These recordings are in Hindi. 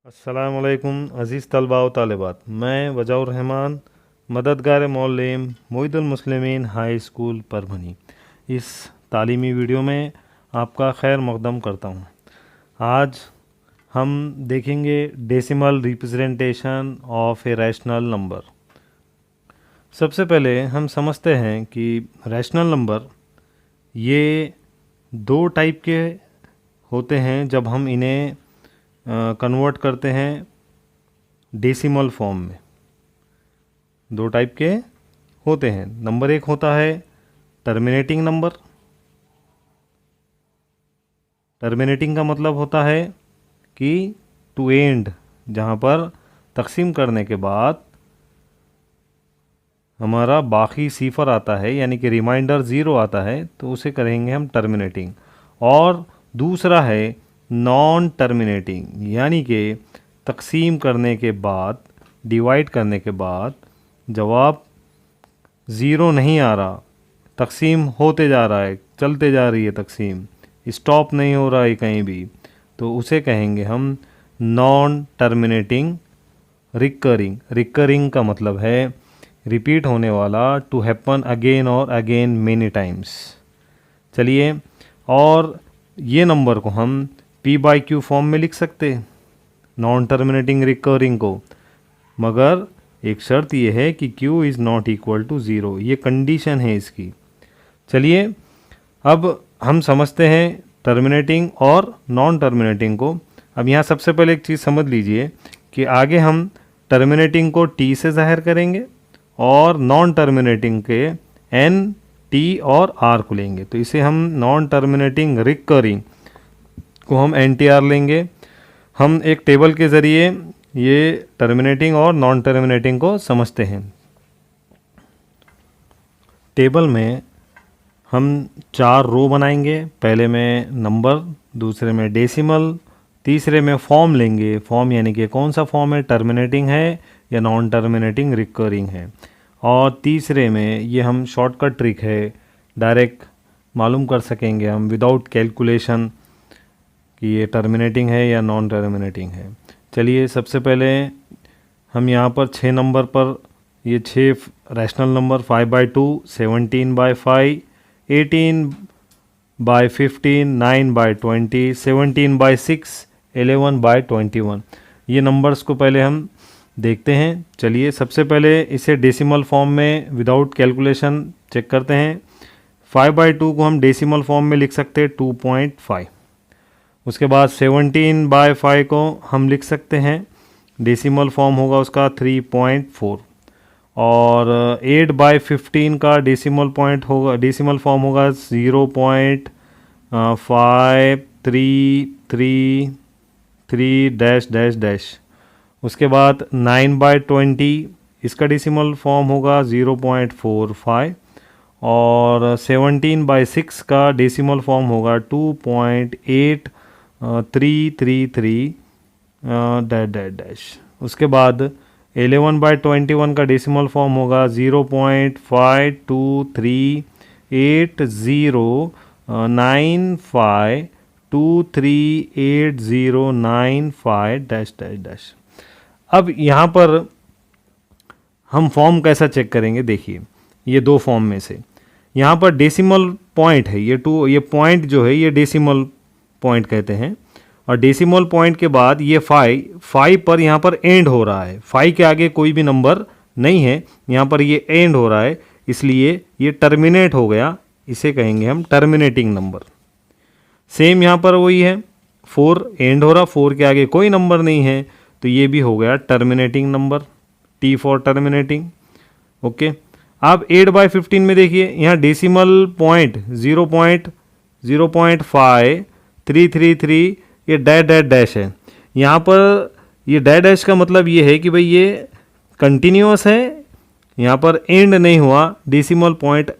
अस्सलामुअलैकुम अज़ीज़ तलबा व तालिबात, मैं वजाउर रहमान मददगार मौलम मोइदुल मुस्लिमीन हाई स्कूल परभनी इस तालीमी वीडियो में आपका खैर मक़दम करता हूँ। आज हम देखेंगे decimal representation of a rational number. सबसे पहले हम समझते हैं कि रैशनल नंबर ये दो टाइप के होते हैं जब हम इन्हें कन्वर्ट करते हैं डेसिमल फॉर्म में। दो टाइप के होते हैं। नंबर एक होता है टर्मिनेटिंग नंबर। टर्मिनेटिंग का मतलब होता है कि टू एंड, जहाँ पर तकसीम करने के बाद हमारा बाकी सिफर आता है यानी कि रिमाइंडर ज़ीरो आता है, तो उसे करेंगे हम टर्मिनेटिंग। और दूसरा है नॉन टर्मिनेटिंग, यानी कि तकसीम करने के बाद, डिवाइड करने के बाद जवाब ज़ीरो नहीं आ रहा, तकसीम होते जा रहा है, चलते जा रही है तकसीम, स्टॉप नहीं हो रहा है कहीं भी, तो उसे कहेंगे हम नॉन टर्मिनेटिंग रिकरिंग। रिकरिंग का मतलब है रिपीट होने वाला, टू हैपन अगेन और अगेन मेनी टाइम्स। चलिए, और ये नंबर को हम P बाई क्यू फॉर्म में लिख सकते हैं, नॉन टर्मिनेटिंग रिकरिंग को, मगर एक शर्त ये है कि Q is not equal to zero, ये कंडीशन है इसकी। चलिए, अब हम समझते हैं टर्मिनेटिंग और नॉन टर्मिनेटिंग को। अब यहाँ सबसे पहले एक चीज़ समझ लीजिए कि आगे हम टर्मिनेटिंग को T से ज़ाहिर करेंगे और नॉन टर्मिनेटिंग के N, T और R को लेंगे, तो इसे हम नॉन टर्मिनेटिंग रिकरिंग को हम NTR लेंगे। हम एक टेबल के ज़रिए ये टर्मिनेटिंग और नॉन टर्मिनेटिंग को समझते हैं। टेबल में हम 4 रो बनाएंगे, पहले में नंबर, दूसरे में डेसिमल, तीसरे में फॉर्म लेंगे। फॉर्म यानी कि कौन सा फॉर्म है, टर्मिनेटिंग है या नॉन टर्मिनेटिंग रिकरिंग है। और तीसरे में ये हम शॉर्टकट ट्रिक है, डायरेक्ट मालूम कर सकेंगे हम विदाउट कैलकुलेशन कि ये टर्मिनेटिंग है या नॉन टर्मिनेटिंग है। चलिए, सबसे पहले हम यहाँ पर 6 नंबर पर ये 6 rational number 5 by 2, 17 by 5, 18 by 15, 9 by 20, 17 by 6, 11 by 21, ये नंबर्स को पहले हम देखते हैं। चलिए, सबसे पहले इसे डेसिमल फॉर्म में विदाउट कैलकुलेशन चेक करते हैं। 5 बाई 2 को हम डेसिमल फॉर्म में लिख सकते हैं 2.5। उसके बाद 17 बाई 5 को हम लिख सकते हैं, डेसिमल फॉर्म होगा उसका 3.4। और 8 बाई 15 का डेसिमल फॉर्म होगा 0.5333 डैश डैश डैश। उसके बाद 9 बाई 20 इसका डेसिमल फॉर्म होगा 0.45। और 17 बाई 6 का डेसिमल फॉर्म होगा 2.8333 डैश डैश डैश। उसके बाद 11 बाई 21 का डेसिमल फॉर्म होगा 0.523809523809 डैश डैश डैश। अब यहाँ पर हम फॉर्म कैसा चेक करेंगे, देखिए ये दो फॉर्म में से यहाँ पर डेसिमल पॉइंट है, ये पॉइंट जो है ये डेसिमल पॉइंट कहते हैं। और डेसिमल पॉइंट के बाद ये 5 पर यहाँ पर एंड हो रहा है, 5 के आगे कोई भी नंबर नहीं है, यहाँ पर ये एंड हो रहा है, इसलिए ये टर्मिनेट हो गया, इसे कहेंगे हम टर्मिनेटिंग नंबर। सेम यहाँ पर वही है, 4 एंड हो रहा, 4 के आगे कोई नंबर नहीं है, तो ये भी हो गया terminating number, T for terminating. Okay, अब 8 बाई 15 में देखिए, यहाँ डेसिमल पॉइंट 0.5333 ये डैश डैश डैश है। यहाँ पर ये डैश डैश का मतलब ये है कि भाई ये कंटिन्यूअस है, यहाँ पर एंड नहीं हुआ, डेसिमल पॉइंट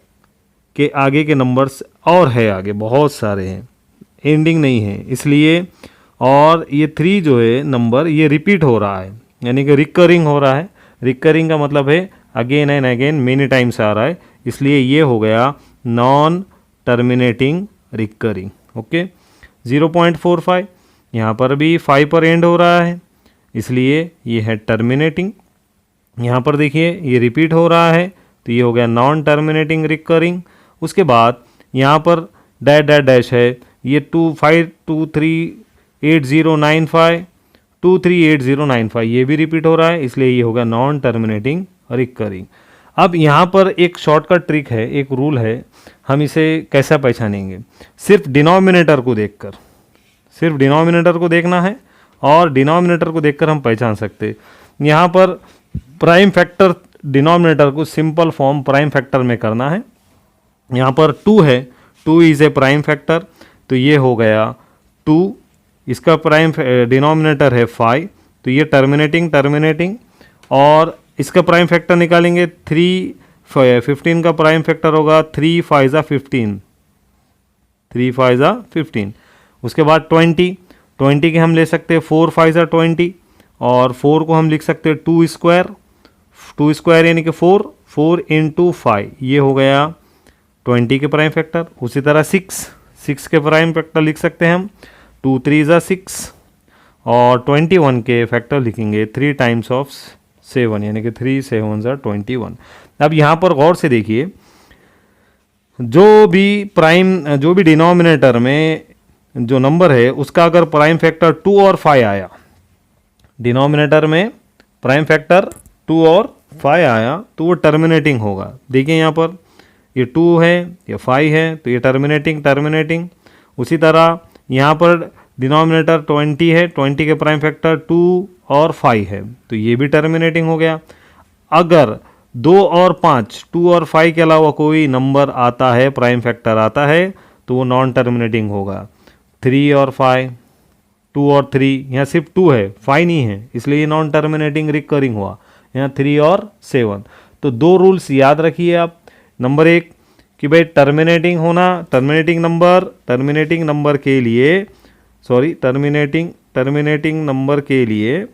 के आगे के नंबर्स और है, आगे बहुत सारे हैं, एंडिंग नहीं है, इसलिए। और ये 3 जो है नंबर ये रिपीट हो रहा है, यानी कि रिकरिंग हो रहा है। रिकरिंग का मतलब है again and again many times आ रहा है, इसलिए ये हो गया नॉन टर्मिनेटिंग रिकरिंग। ओके, 0.45 यहाँ पर भी 5 पर एंड हो रहा है, इसलिए ये है टर्मिनेटिंग। यहाँ पर देखिए ये रिपीट हो रहा है, तो ये हो गया नॉन टर्मिनेटिंग रिकरिंग। उसके बाद यहाँ पर डैश डैश डैश है, ये 25238095 238095 ये भी रिपीट हो रहा है, इसलिए ये होगा नॉन टर्मिनेटिंग रिकरिंग। अब यहाँ पर एक शॉर्टकट ट्रिक है, एक रूल है, हम इसे कैसा पहचानेंगे? सिर्फ डिनोमिनेटर को देखकर, सिर्फ डिनोमिनेटर को देखना है और डिनोमिनेटर को देखकर हम पहचान सकते। यहाँ पर प्राइम फैक्टर डिनोमिनेटर को सिंपल फॉर्म प्राइम फैक्टर में करना है। यहाँ पर 2 है, 2 इज़ ए प्राइम फैक्टर, तो ये हो गया 2, इसका प्राइम डिनोमिनेटर है 5, तो ये टर्मिनेटिंग टर्मिनेटिंग, और इसका प्राइम फैक्टर निकालेंगे 3, 15 का प्राइम फैक्टर होगा 3 5 ज़ा 15, 3 5 ज़ा 15। उसके बाद 20 के हम ले सकते हैं 4 5 ज़ा 20, और 4 को हम लिख सकते हैं 2 स्क्वायर यानी कि 4 इंटू 5, ये हो गया 20 के प्राइम फैक्टर। उसी तरह 6 के प्राइम फैक्टर लिख सकते हैं हम 2 3 ज़ा 6, और 21 के फैक्टर लिखेंगे 3 टाइम्स ऑफ 7 यानी कि 3 7 ज़ा 21। अब यहाँ पर गौर से देखिए, जो भी डिनोमिनेटर में जो नंबर है उसका अगर प्राइम फैक्टर 2 और 5 आया, डिनोमिनेटर में प्राइम फैक्टर 2 और 5 आया तो वो टर्मिनेटिंग होगा। देखिए यहाँ पर ये 2 है, ये 5 है, तो ये टर्मिनेटिंग। उसी तरह यहाँ पर डिनोमिनेटर 20 है, 20 के प्राइम फैक्टर 2 और 5 है, तो ये भी टर्मिनेटिंग हो गया। अगर 2 और 5, 2 और 5 के अलावा कोई नंबर आता है, प्राइम फैक्टर आता है, तो वो नॉन टर्मिनेटिंग होगा। 3 और 5, 2 और 3, यहाँ सिर्फ 2 है, 5 नहीं है, इसलिए ये नॉन टर्मिनेटिंग रिकरिंग हुआ। यहाँ 3 और 7। तो 2 रूल्स याद रखिए आप। नंबर 1 कि भाई टर्मिनेटिंग नंबर के लिए टर्मिनेटिंग नंबर के लिए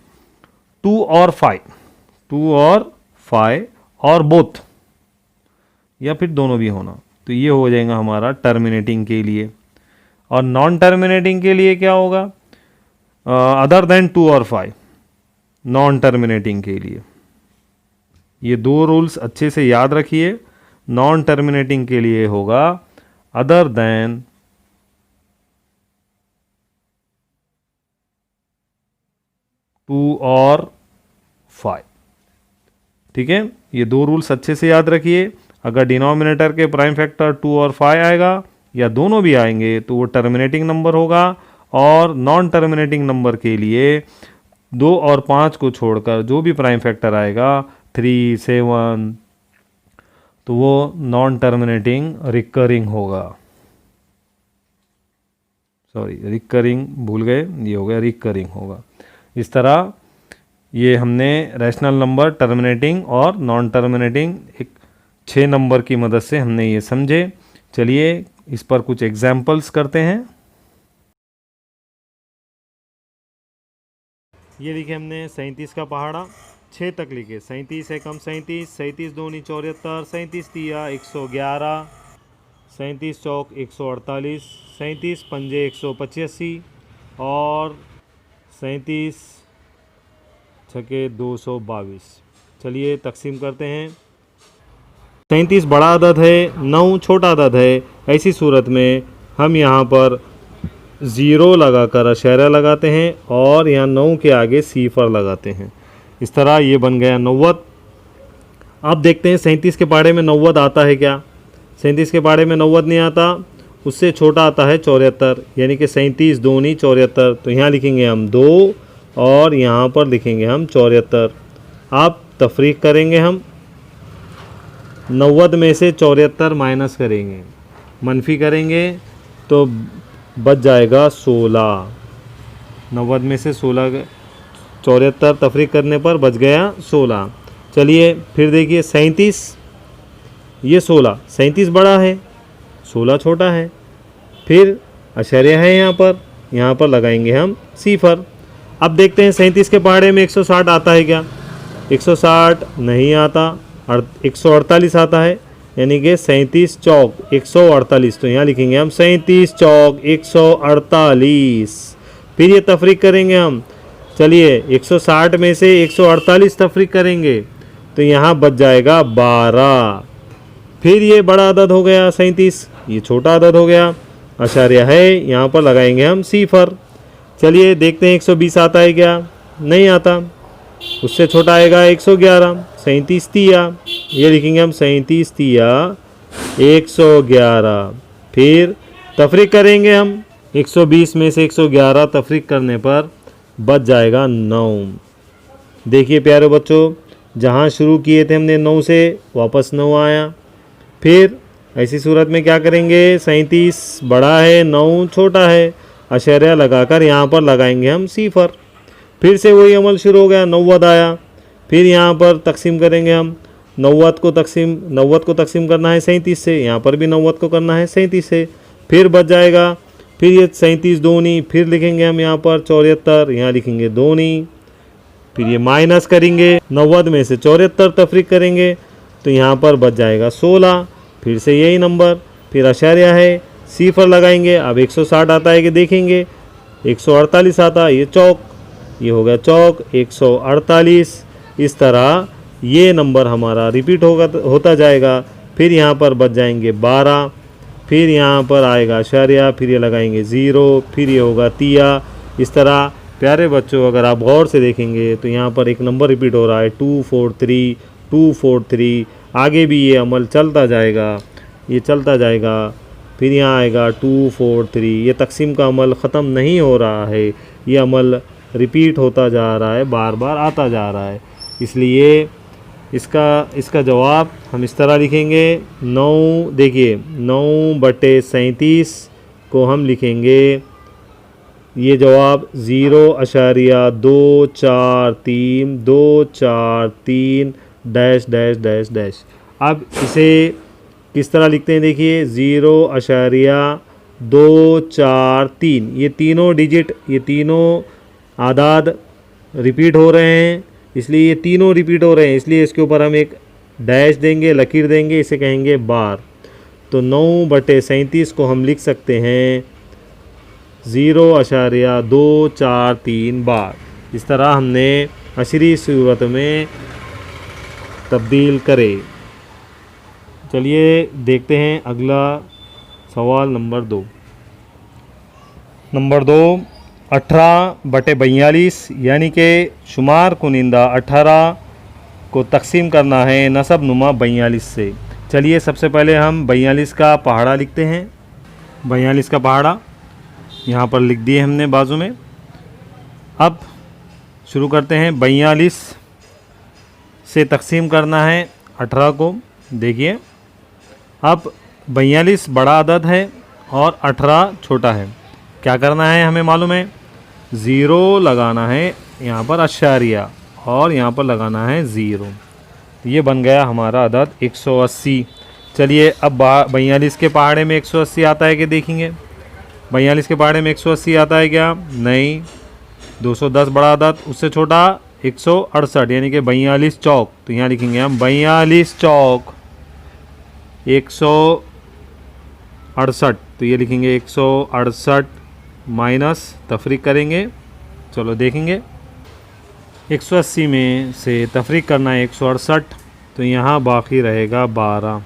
2 और 5 और बोथ या फिर दोनों भी होना, तो ये हो जाएगा हमारा टर्मिनेटिंग के लिए। और नॉन टर्मिनेटिंग के लिए क्या होगा? अदर देन 2 और 5 नॉन टर्मिनेटिंग के लिए। ये 2 रूल्स अच्छे से याद रखिए। नॉन टर्मिनेटिंग के लिए होगा अदर देन 2 और 5। ठीक है, ये 2 रूल्स अच्छे से याद रखिए। अगर डिनोमिनेटर के प्राइम फैक्टर 2 और 5 आएगा या दोनों भी आएंगे तो वो टर्मिनेटिंग नंबर होगा, और नॉन टर्मिनेटिंग नंबर के लिए 2 और 5 को छोड़कर जो भी प्राइम फैक्टर आएगा 3 7, तो वो नॉन टर्मिनेटिंग रिकरिंग होगा। रिकरिंग भूल गए, ये हो गया रिकरिंग होगा। इस तरह ये हमने रैशनल नंबर, टर्मिनेटिंग और नॉन टर्मिनेटिंग, एक 6 नंबर की मदद से हमने ये समझे। चलिए इस पर कुछ एग्जाम्पल्स करते हैं। ये लिखे हमने 37 का पहाड़ा, 6 तक लिखे। 37 एकम 37, 37 दूनी 74, 37 तिया 111, 37 चौक 148, 37 पंजे 185 और 37 छके 222। चलिए तकसीम करते हैं। 37 बड़ा अदद है, 9 छोटा अदद है। ऐसी सूरत में हम यहाँ पर 0 लगाकर अशैरा लगाते हैं और यहाँ 9 के आगे सिफर लगाते हैं। इस तरह ये बन गया 90। अब देखते हैं 37 के पहाड़े में 90 आता है क्या? 37 के पहाड़े में 90 नहीं आता, उससे छोटा आता है 74, यानी कि 37 दूनी 74। तो यहाँ लिखेंगे हम 2 और यहाँ पर लिखेंगे हम 74। आप तफरीक करेंगे, हम 90 में से 74 माइनस करेंगे, मनफी करेंगे तो बच जाएगा 16। 90 में से 16 74 तफरीक करने पर बच गया 16। चलिए फिर देखिए 37, ये 16, 37 बड़ा है, 16 छोटा है। फिर अशरिया है यहाँ पर लगाएंगे हम सिफर। अब देखते हैं 37 के पहाड़े में 160 आता है क्या? 160 नहीं आता, 148 आता है, यानी कि 37 चौक 148। तो यहाँ लिखेंगे हम 37 चौक 148। फिर ये तफरीक करेंगे हम चलिए 160 में से 148 तफरीक करेंगे तो यहाँ बच जाएगा 12। फिर ये बड़ा अदद हो गया 37, ये छोटा अदद हो गया, अशारिया है, यहाँ पर लगाएंगे हम सिफर। चलिए देखते हैं 120 आता है क्या, नहीं आता। उससे छोटा आएगा 111, 37 तिया, ये लिखेंगे हम 37 तिया 111। फिर तफरीक करेंगे हम, 120 में से 111 तफरीक करने पर बच जाएगा 9। देखिए प्यारे बच्चों, जहाँ शुरू किए थे हमने 9 से, वापस 9 आया। फिर ऐसी सूरत में क्या करेंगे, 37 बड़ा है, 9 छोटा है, अशरिया लगाकर यहाँ पर लगाएंगे हम सिफर। फिर से वही अमल शुरू हो गया, 90 आया। फिर यहाँ पर तकसीम करेंगे हम, 90 को तकसीम करना है 37 से, यहाँ पर भी 90 को करना है 37 से। फिर बच जाएगा, फिर ये 37 दूनी, फिर लिखेंगे हम यहाँ पर 74, यहाँ लिखेंगे दूनी। फिर ये माइनस करेंगे, 90 में से 74 तफरीक करेंगे तो यहाँ पर बच जाएगा 16। फिर से यही नंबर, फिर अशारिया है, सिफर लगाएंगे। अब 160 आता है कि देखेंगे, 148 आता, ये चौक, ये हो गया चौक 148। इस तरह ये नंबर हमारा रिपीट होता जाएगा। फिर यहाँ पर बच जाएंगे 12, फिर यहाँ पर आएगा अशारिया, फिर ये लगाएंगे 0, फिर ये होगा तिया। इस तरह प्यारे बच्चों अगर आप गौर से देखेंगे तो यहाँ पर एक नंबर रिपीट हो रहा है 243, 243। आगे भी ये अमल चलता जाएगा, ये चलता जाएगा। फिर यहाँ आएगा 243। ये तकसीम का अमल ख़त्म नहीं हो रहा है, ये अमल रिपीट होता जा रहा है, बार बार आता जा रहा है। इसलिए इसका जवाब हम इस तरह लिखेंगे 9। देखिए 9/37 को हम लिखेंगे, ये जवाब 0.243 डैश डैश डैश डैश। अब इसे किस तरह लिखते हैं, देखिए 0.243, ये तीनों डिजिट, ये तीनों आदाद रिपीट हो रहे हैं, इसलिए ये तीनों रिपीट हो रहे हैं, इसलिए इसके ऊपर हम एक डैश देंगे, लकीर देंगे, इसे कहेंगे बार। तो 9/37 को हम लिख सकते हैं 0.243 बार। इस तरह हमने अशरी सूरत में तब्दील करे। चलिए देखते हैं अगला सवाल नंबर 2। नंबर 2, 18/42 यानी कि शुमार कुनिंदा 18 को तकसीम करना है नसब नुमा 42 से। चलिए सबसे पहले हम 42 का पहाड़ा लिखते हैं। 42 का पहाड़ा यहाँ पर लिख दिए हमने बाजू में। अब शुरू करते हैं, 42 से तकसीम करना है 18 को। देखिए अब 42 बड़ा अदद है और 18 छोटा है, क्या करना है हमें मालूम है, 0 लगाना है यहाँ पर अशारिया और यहाँ पर लगाना है 0। ये बन गया हमारा अदद 180। चलिए अब 42 के पहाड़े में 180 आता है कि देखेंगे, 42 के पहाड़े में 180 आता है क्या, नहीं। 210 बड़ा अदद, उससे छोटा 168 यानी कि 42 चौक, तो यहाँ लिखेंगे हम 42 चौक 168, तो ये लिखेंगे 168 माइनस तफरीक करेंगे। चलो देखेंगे, 180 में से तफरीक करना है 168, तो यहाँ बाकी रहेगा 12।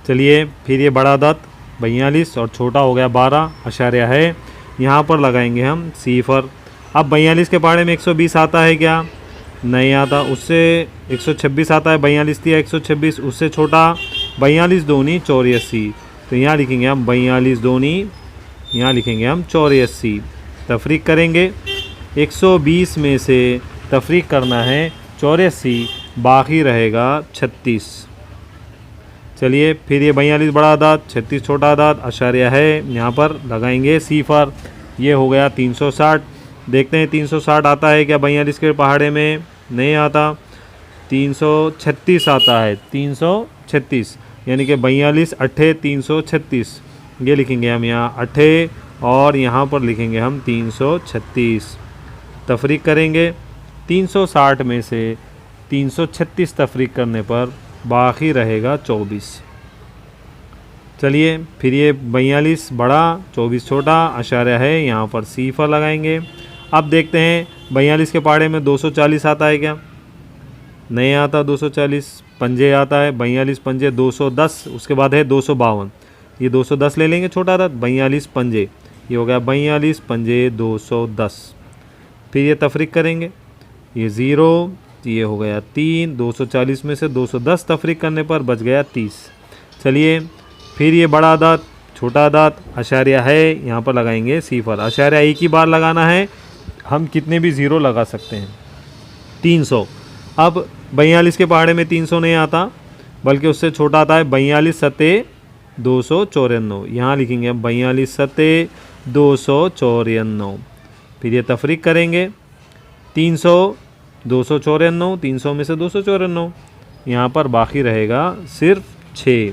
चलिए फिर ये बड़ा अदद 42 और छोटा हो गया 12, अशारिया है, यहाँ पर लगाएंगे हम सिफर। अब 42 के पहाड़े में 120 आता है क्या, नहीं आता। उससे 126 आता है, 42 दिया 126, उससे छोटा 42 दूनी 84, तो यहाँ लिखेंगे हम 42 दूनी, यहाँ लिखेंगे हम 84। तफरीक करेंगे, 120 में से तफरीक करना है 84, बाकी रहेगा 36। चलिए फिर ये 42 बड़ा अदद, 36 छोटा अदद, अशारिया है, यहाँ पर लगाएंगे सिफर। ये हो गया 360। देखते हैं 360 आता है क्या 42 के पहाड़े में, नहीं आता। 336 आता है, 336 यानी कि 42 अट्ठे 336, ये लिखेंगे हम यहाँ अट्ठे और यहाँ पर लिखेंगे हम 336। तफरीक करेंगे, 360 में से 336 तफरीक करने पर बाकी रहेगा 24। चलिए फिर ये 42 बड़ा 24 छोटा, अशारिया है, यहाँ पर सिफर लगाएंगे। अब देखते हैं 42 के पहाड़े में 240 आता है क्या? नहीं आता 240। पंजे आता है, 42 पंजे 210, उसके बाद है 252। ये 210 ले लेंगे छोटा दांत, 42 पंजे, ये हो गया 42 पंजे 210। फिर ये तफरीक करेंगे, ये 0, ये हो गया 3, 240 में से 210 तफरीक करने पर बच गया 30। चलिए फिर ये बड़ा दांत छोटा दांत अशारिया है, यहाँ पर लगाएंगे सिफर। अशारिया एक ही बार लगाना है, हम कितने भी ज़ीरो लगा सकते हैं। 300। अब 42 के पहाड़े में 300 नहीं आता, बल्कि उससे छोटा आता है 42 सत्ते 294। यहाँ लिखेंगे हम 42 सत्ते 294। फिर ये तफरीक करेंगे, 300 294, 300 में से 294, यहाँ पर बाकी रहेगा सिर्फ 6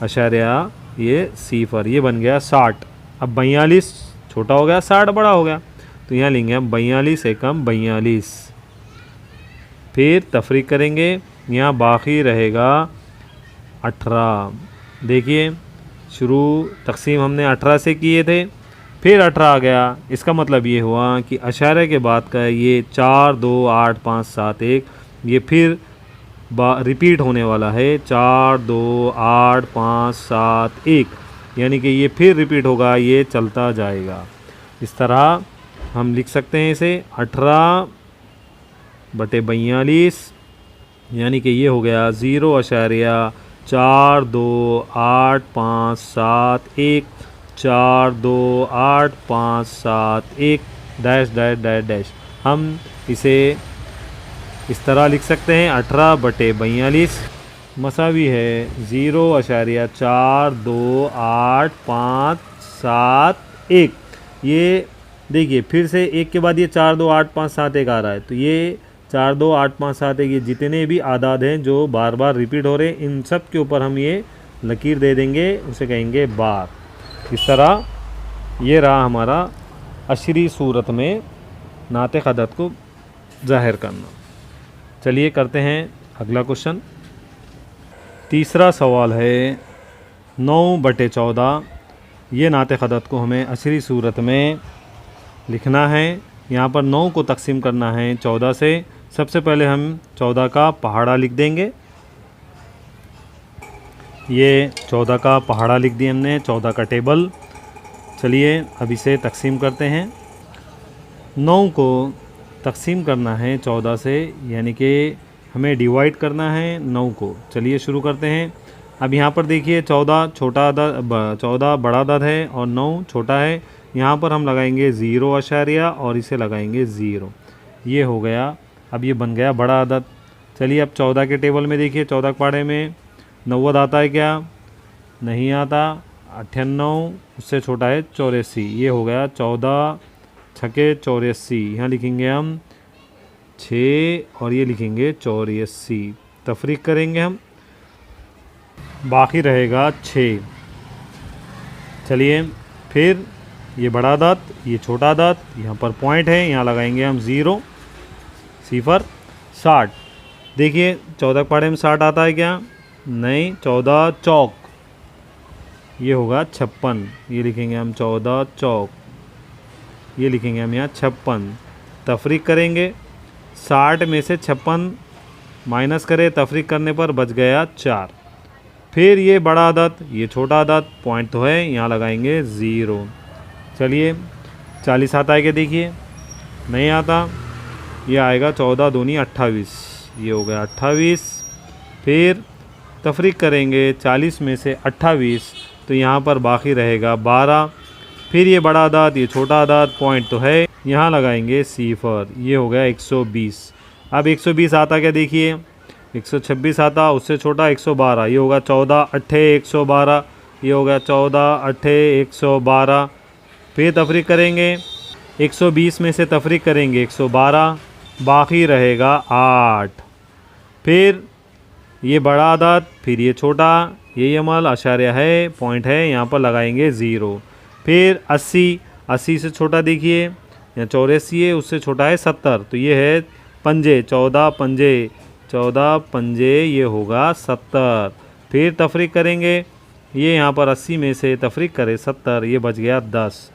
अशारिया ये सिफर, ये बन गया 60। अब 42 छोटा हो गया, 60 बड़ा हो गया, तो यहाँ लेंगे हम 42 एकम 42। फिर तफरीक करेंगे, यहाँ बाकी रहेगा 18। देखिए शुरू तकसीम हमने 18 से किए थे, फिर 18 आ गया। इसका मतलब ये हुआ कि अशारे के बाद का ये 4 2 8 5 7 1 ये फिर रिपीट होने वाला है, 4 2 8 5 7 1, यानी कि ये फिर रिपीट होगा, ये चलता जाएगा। इस तरह हम लिख सकते हैं इसे 18 बटे 42, यानी कि ये हो गया 0.4 2 8 5 7 1 4 2 8 5 7 1 डैश डैश डैश डैश। हम इसे इस तरह लिख सकते हैं 18 बटे 42 मसावी है 0.4 2 8 5 7 1। ये देखिए फिर से एक के बाद ये 4 2 8 5 7 1 आ रहा है, तो ये 4 2 8 5 7 1 ये जितने भी आदाद हैं जो बार बार रिपीट हो रहे हैं, इन सब के ऊपर हम ये लकीर दे देंगे, उसे कहेंगे बार। इस तरह ये रहा हमारा अशरी सूरत में नातिक़ अदद को ज़ाहिर करना। चलिए करते हैं अगला क्वेश्चन। तीसरा सवाल है 9 बटे 14। ये नातिक़ अदद को हमें अशरी सूरत में लिखना है। यहाँ पर 9 को तकसीम करना है 14 से। सबसे पहले हम 14 का पहाड़ा लिख देंगे। ये 14 का पहाड़ा लिख दिया हमने, 14 का टेबल। चलिए अब इसे तकसीम करते हैं। 9 को तकसीम करना है 14 से, यानी कि हमें डिवाइड करना है 9 को। चलिए शुरू करते हैं। अब यहाँ पर देखिए 14 छोटा अदद, 14 बड़ा अदद है और 9 छोटा है। यहाँ पर हम लगाएंगे 0 अशारिया और इसे लगाएंगे 0, ये हो गया। अब ये बन गया बड़ा अदद। चलिए अब 14 के टेबल में देखिए 14 के पहाड़े में 90 आता है क्या? नहीं आता। 98, उससे छोटा है 84, ये हो गया 14 छके 84। यहाँ लिखेंगे हम 6 और ये लिखेंगे 84। तफरीक करेंगे हम, बाकी रहेगा 6। चलिए फिर ये बड़ा दांत, ये छोटा दांत, यहाँ पर पॉइंट है, यहाँ लगाएंगे हम 0 सिफर। 60 देखिए 14 पहाड़े में 60 आता है क्या? नहीं। 14 चौक, ये होगा 56, ये लिखेंगे हम 14 चौक, ये लिखेंगे हम यहाँ 56। तफरीक करेंगे, 60 में से 56 माइनस करें, तफरीक करने पर बच गया 4। फिर ये बड़ा अदद, ये छोटा अदद, पॉइंट तो है, यहाँ लगाएंगे 0। चलिए 40 आता है क्या? देखिए नहीं आता। ये आएगा 14 दूनी 28, ये हो गया 28। फिर तफरीक करेंगे 40 में से 28, तो यहाँ पर बाकी रहेगा 12। फिर ये बड़ा अदद, ये छोटा अदद, पॉइंट तो है, यहाँ लगाएंगे सिफर, ये हो गया 120। अब 120 आता क्या? देखिए 126 आता, उससे छोटा 112, ये होगा 14 अट्ठे 112, ये हो गया 14 अट्ठे 112। फिर तफरीक करेंगे, 120 में से तफरीक करेंगे 112, बाकी रहेगा 8। फिर ये बड़ा अदद, फिर ये छोटा, ये अमल अशारिया है, पॉइंट है, यहाँ पर लगाएंगे 0। फिर 80 से छोटा देखिए यहाँ 84 है, उससे छोटा है 70, तो ये है पंजे, 14 पंजे 14 पंजे, ये होगा 70। फिर तफरीक करेंगे, ये यहाँ पर 80 में से तफरीक करे 70, ये बच गया 10।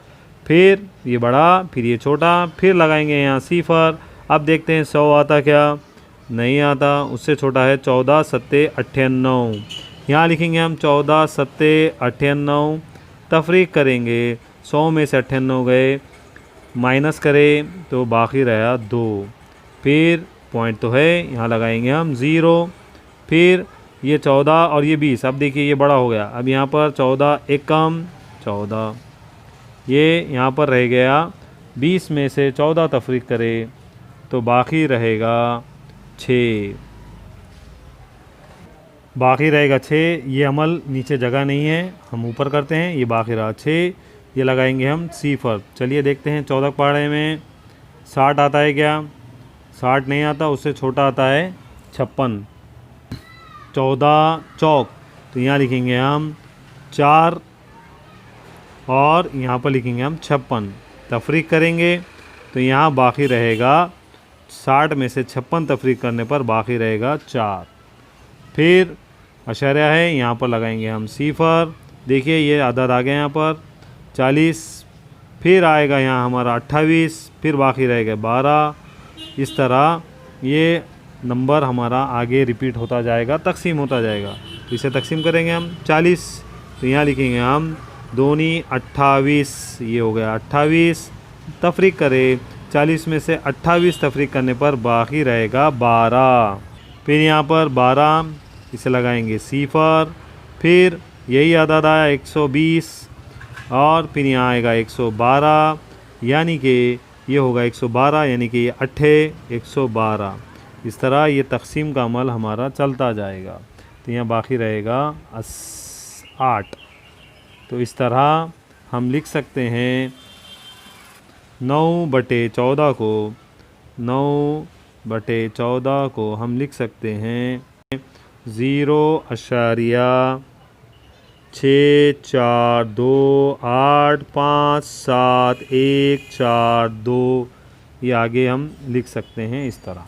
फिर ये बड़ा, फिर ये छोटा, फिर लगाएंगे यहाँ सिफर। अब देखते हैं 100 आता क्या, नहीं आता, उससे छोटा है 14 सत्ते 98। यहाँ लिखेंगे हम 14 सत्ते 98, तफरीक करेंगे, 100 में से 98 गए, माइनस करें तो बाकी रहा 2। फिर पॉइंट तो है, यहाँ लगाएंगे हम 0। फिर ये 14 और ये 20, अब देखिए ये बड़ा हो गया, अब यहाँ पर 14 एक कम 14, ये यहाँ पर रह गया 20 में से 14 तफरीक करें तो बाकी रहेगा 6, बाकी रहेगा 6। ये अमल नीचे जगह नहीं है, हम ऊपर करते हैं, ये बाकी रहा 6, ये लगाएंगे हम सिफर। चलिए देखते हैं 14 पहाड़े में 60 आता है क्या, 60 नहीं आता, उससे छोटा आता है 56। 14 चौक, तो यहाँ लिखेंगे हम 4 और यहाँ पर लिखेंगे हम 56, तफरीक करेंगे तो यहाँ बाकी रहेगा 60 में से 56 तफरीक करने पर बाकी रहेगा 4। फिर अशर्या है, यहाँ पर लगाएंगे हम सिफर। देखिए ये आदत आ गया यहाँ पर 40, फिर आएगा यहाँ हमारा 28, फिर बाकी रहेगा 12। इस तरह ये नंबर हमारा आगे रिपीट होता जाएगा, तकसीम होता जाएगा। तो इसे तकसीम करेंगे हम 40, तो यहाँ लिखेंगे हम दूनी 28, ये हो गया 28, तफरीक करें 40 में से 28 तफरीक करने पर बाकी रहेगा 12। फिर यहाँ पर 12, इसे लगाएंगे सिफर। फिर यही अदद आया 120 और फिर यहाँ आएगा 112, यानी कि ये होगा 112, यानी कि ये 112। इस तरह ये तकसीम का अमल हमारा चलता जाएगा। तो यहाँ बाकी रहेगा 8। तो इस तरह हम लिख सकते हैं 9/14 को, 9/14 को हम लिख सकते हैं 0.642857142, ये आगे हम लिख सकते हैं इस तरह।